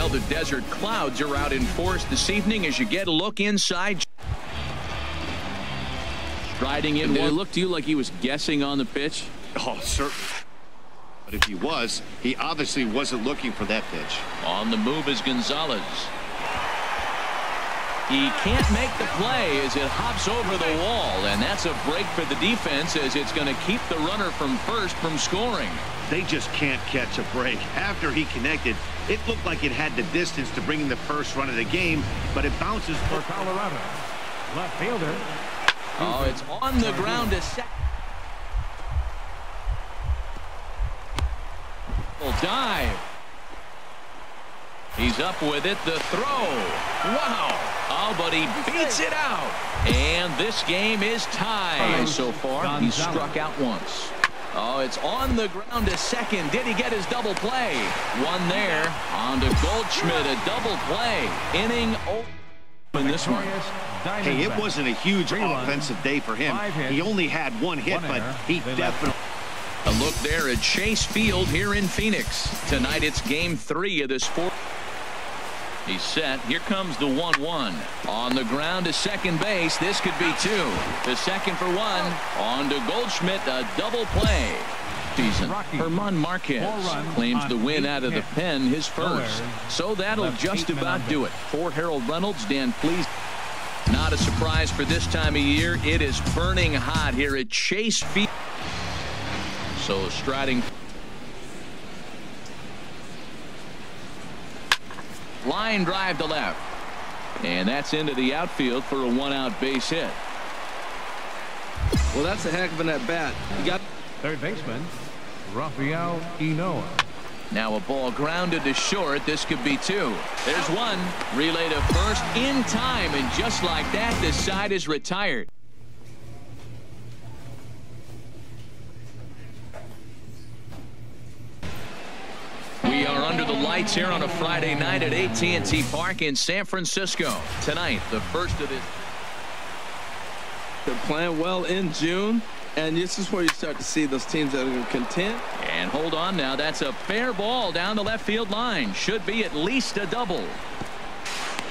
Well, the desert clouds are out in force this evening as you get a look inside. Striding in. Did it look to you like he was guessing on the pitch? Oh, certainly. But if he was, he obviously wasn't looking for that pitch. On the move is Gonzalez. He can't make the play as it hops over the wall, and that's a break for the defense as it's going to keep the runner from first from scoring. They just can't catch a break. After he connected, it looked like it had the distance to bring in the first run of the game, but it bounces for Colorado. Left fielder. Oh, it's on the ground to second. Dive. He's up with it. The throw. Wow. Oh, but he beats it out. And this game is tied so far. He struck out once. Oh, it's on the ground to second. Did he get his double play? One there. On to Goldschmidt. A double play. Inning in this one. Hey, it wasn't a huge offensive day for him. He only had one hit, but he definitely... A look there at Chase Field here in Phoenix. Tonight it's game 3 of this fourth. He's set. Here comes the 1-1. On the ground to second base. This could be 2. The second for 1. On to Goldschmidt. A double play. Season. Herman Marquez claims the win out of the pen, his first. So that'll just about do it. For Harold Reynolds, Dan Please. Not a surprise for this time of year. It is burning hot here at Chase Field. So striding. Line drive to left. And that's into the outfield for a 1-out base hit. Well, that's a heck of an at-bat. You got third baseman, Rafael Inoa. Now a ball grounded to short. This could be 2. There's 1. Relay to first in time. And just like that, the side is retired. We are under the lights here on a Friday night at AT&T Park in San Francisco. Tonight, the first of this. They're playing well in June, and this is where you start to see those teams that are going to contend. And hold on now. That's a fair ball down the left field line. Should be at least a double.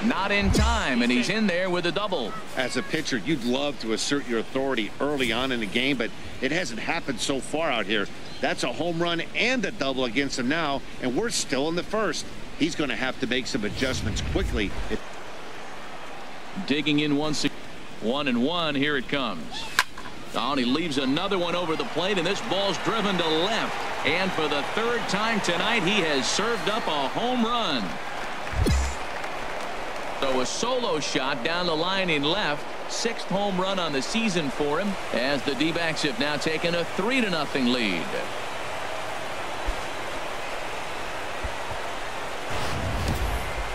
Not in time, and he's in there with a double. As a pitcher, you'd love to assert your authority early on in the game, but it hasn't happened so far out here. That's a home run and a double against him now, and we're still in the first. He's going to have to make some adjustments quickly. Digging in once again. 1-1. Here it comes. Oh, and he leaves another one over the plate, and this ball's driven to left. And for the 3rd time tonight, he has served up a home run. So a solo shot down the line in left. 6th home run on the season for him, as the D-backs have now taken a 3-0 lead.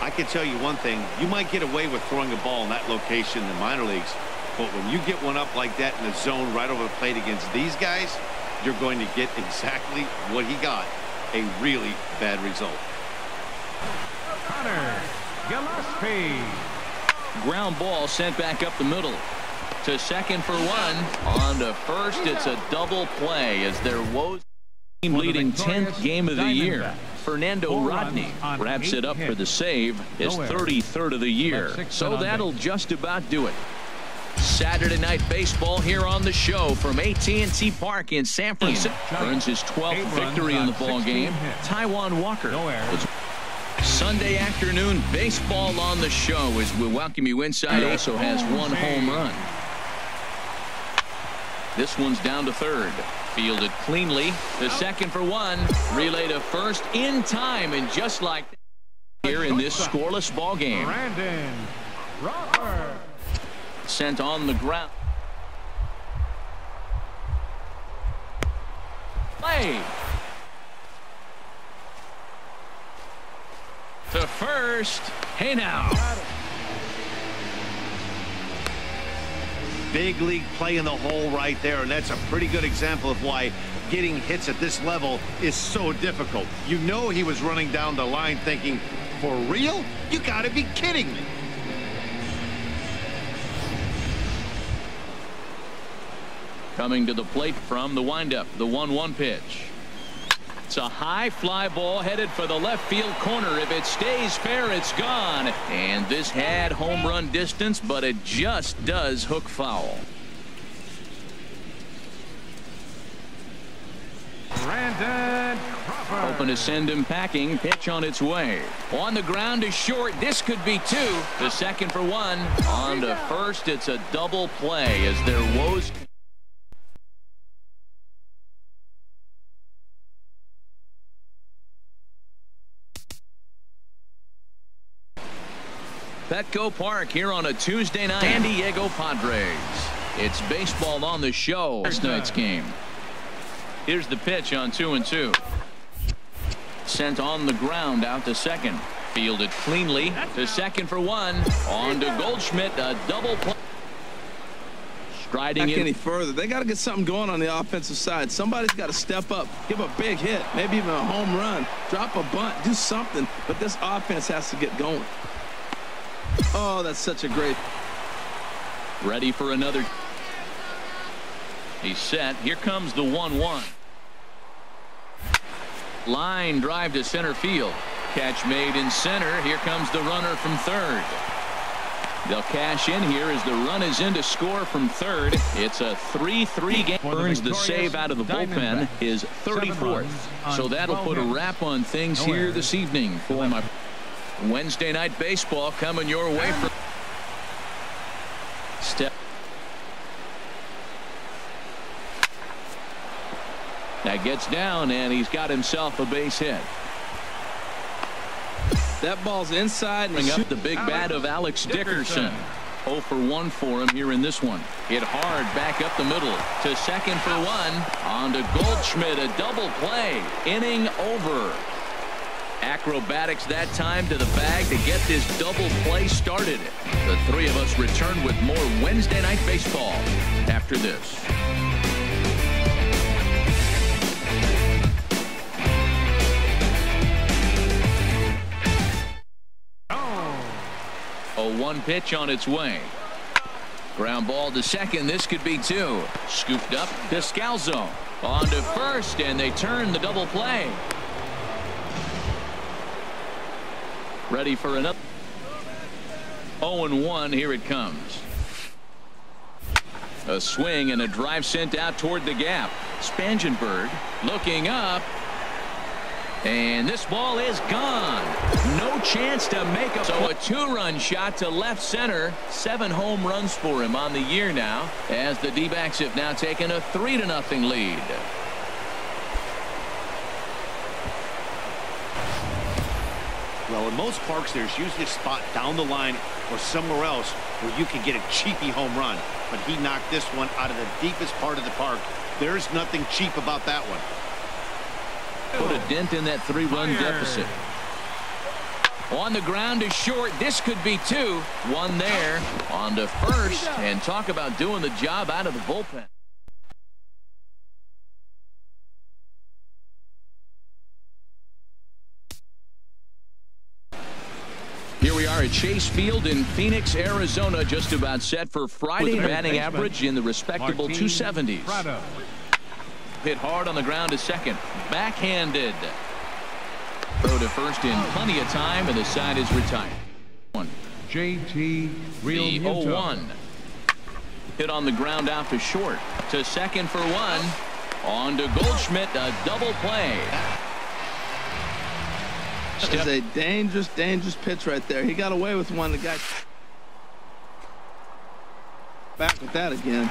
I can tell you one thing. You might get away with throwing a ball in that location in the minor leagues, but when you get one up like that in the zone right over the plate against these guys, you're going to get exactly what he got, a really bad result. Connor Gillespie. Ground ball sent back up the middle. To second for 1. On to first. It's a double play as their woes team leading 10th game of the year. Fernando Rodney wraps it up for the save, his 33rd of the year. So that'll just about do it. Saturday night baseball here on the show from AT&T Park in San Francisco. Earns his 12th victory in the ball game. Taijuan Walker. Sunday afternoon baseball on the show as we welcome you inside. Also has 1 home run. This one's down to third. Fielded cleanly. The second for 1. Relay to first in time, and just like that here in this scoreless ball game. Brandon Robert. Sent on the ground. Play. To first. Hey now. Big league play in the hole right there, and that's a pretty good example of why getting hits at this level is so difficult. You know he was running down the line thinking, for real? You got to be kidding me. Coming to the plate from the windup, the 1-1 pitch. It's a high fly ball headed for the left field corner. If it stays fair, it's gone. And this had home run distance, but it just does hook foul. Brandon Crawford. Hoping to send him packing. Pitch on its way. On the ground is short. This could be two. The second for one. On to first. It's a double play as their woes. Petco Park here on a Tuesday night. San Diego Padres. It's baseball on the show. Last night's game. Here's the pitch on 2-2. Sent on the ground out to second. Fielded cleanly to second for one. On to Goldschmidt. A double play. Striding in any further. They got to get something going on the offensive side. Somebody's got to step up, give a big hit, maybe even a home run, drop a bunt, do something. But this offense has to get going. Oh, that's such a great. Ready for another. He's set. Here comes the 1-1. Line drive to center field. Catch made in center. Here comes the runner from third. They'll cash in here as the run is in to score from third. It's a 3-3 game. Earns the save out of the bullpen, his 34th. So that'll put a wrap on things here this evening for my Wednesday night baseball coming your way from step. That gets down and he's got himself a base hit. That ball's inside. Bring up the big bat of Alex Dickerson. 0 for 1 for him here in this one. Hit hard back up the middle to second for one. On to Goldschmidt, a double play. Inning over. Acrobatics that time to the bag to get this double play started. The three of us return with more Wednesday night baseball after this. A 1 pitch on its way. Ground ball to second. This could be two. Scooped up to Scalzo. On to first, and they turn the double play. Ready for another. 0-1. Here it comes. A swing and a drive sent out toward the gap. Spangenberg looking up. And this ball is gone. No chance to make a. So a 2-run shot to left center. 7 home runs for him on the year now, as the D-backs have now taken a 3-0 lead. Well, in most parks, there's usually a spot down the line or somewhere else where you can get a cheapy home run. But he knocked this one out of the deepest part of the park. There's nothing cheap about that one. Put a dent in that 3-run deficit. On the ground is short. This could be two. One there. On to first. And talk about doing the job out of the bullpen. Here we are at Chase Field in Phoenix, Arizona, just about set for Friday. Batting average in the respectable 270s. Hit hard on the ground to second. Backhanded. Throw to first in plenty of time, and the side is retired. JT Real The 0-1. Hit on the ground out to short. To second for one. On to Goldschmidt. A double play. That is a dangerous, dangerous pitch right there. He got away with one. The guy back with that again.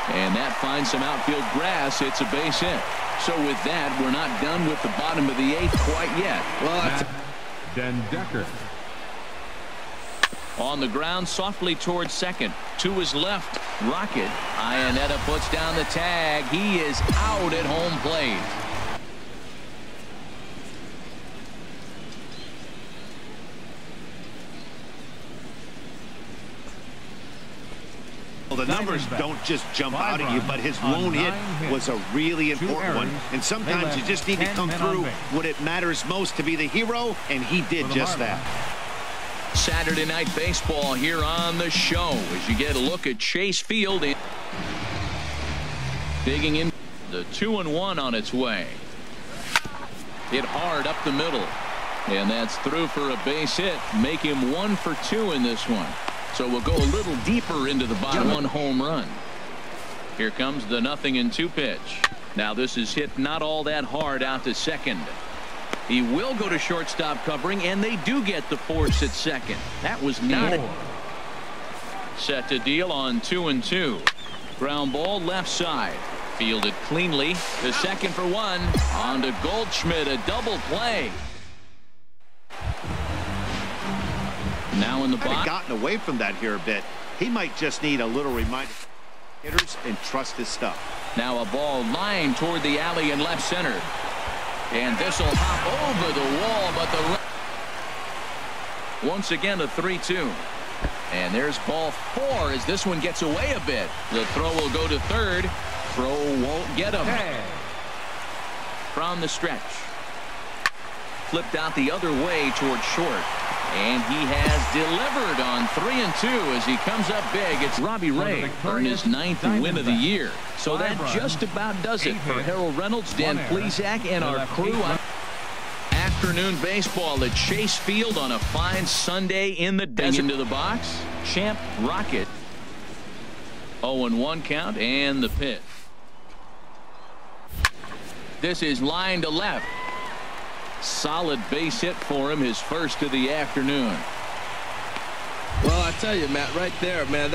And that finds some outfield grass. It's a base hit. So with that, we're not done with the bottom of the 8th quite yet. Well, Den Decker. On the ground, softly towards second. To his left. Rocket. Iannetta puts down the tag. He is out at home plate. Well, the numbers don't just jump out at you, but his lone hit was a really important one. And sometimes you just need to come through when it matters most to be the hero, and he did just that. Saturday night baseball here on the show as you get a look at Chase Field. Digging in the 2-1 on its way. Hit hard up the middle. And that's through for a base hit. Make him 1 for 2 in this one. So we'll go a little deeper into the bottom. 1 home run. Here comes the 0-2 pitch. Now this is hit not all that hard out to second. He will go to shortstop covering, and they do get the force at second. That was not it. Set to deal on 2-2. Ground ball left side. Fielded cleanly. The second for 1. On to Goldschmidt. A double play. Now in the box. Gotten away from that here a bit. He might just need a little reminder. Hitters and trust his stuff. Now a ball lined toward the alley in left center. And this will hop over the wall, but once again a 3-2. And there's ball 4 as this one gets away a bit. The throw will go to third. Throw won't get him. From the stretch. Flipped out the other way toward short. And he has delivered on 3-2 as he comes up big. It's Robbie Ray earned his 9th win of the year. So that just about does it for Harold Reynolds, Dan Plesac, and our crew. Afternoon baseball at Chase Field on a fine Sunday in the desert. Into the box. Champ Rocket. 0-1 count and the pitch. This is line to left. Solid base hit for him, his first of the afternoon. Well, I tell you, Matt, right there, man.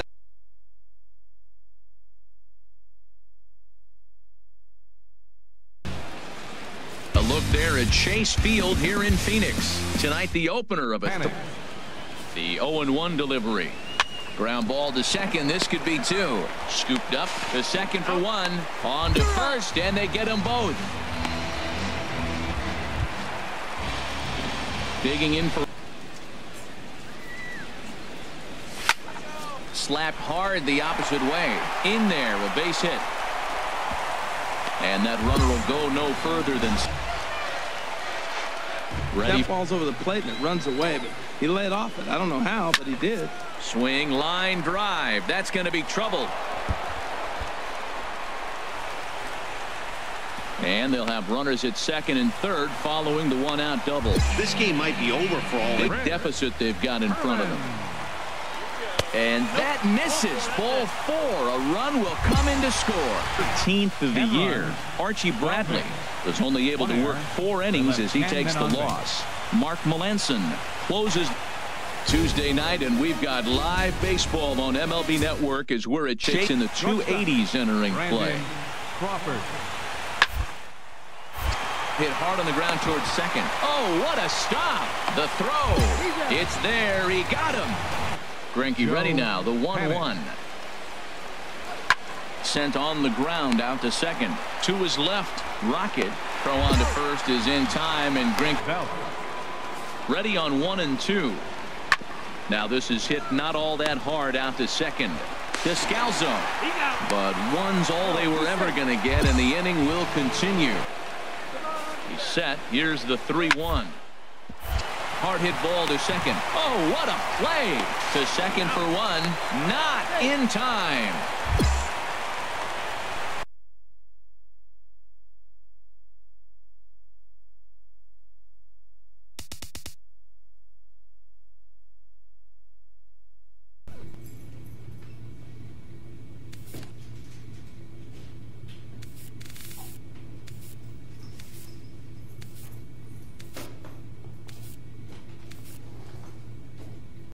A look there at Chase Field here in Phoenix. Tonight, the opener of it. The 0-1 delivery. Ground ball to second. This could be 2. Scooped up. The second for 1. On to first, and they get them both. Digging in for. Slapped hard the opposite way. In there, a base hit. And that runner will go no further than. Ready. That falls over the plate and it runs away, but he laid off it. I don't know how, but he did. Swing, line drive. That's going to be trouble. And they'll have runners at second and third following the 1-out double. This game might be over for all. Big deficit they've got in front of them. And that misses. Ball 4. A run will come in to score. 13th of the year. Archie Bradley was only able to work 4 innings as he takes the loss. Mark Melanson closes Tuesday night, and we've got live baseball on MLB Network as we're at Chase in the 280s entering play. Hit hard on the ground towards second. Oh, what a stop. The throw. It's there. He got him. Greinke ready now. The 1-1. Sent on the ground out to second. To his left. Rocket. Throw on to first is in time, and Greinke ready on 1-2. Now this is hit not all that hard out to second. Descalzo. But one's all they were ever going to get, and the inning will continue. He's set. Here's the 3-1. Hard hit ball to second. Oh, what a play. To second for 1. Not in time.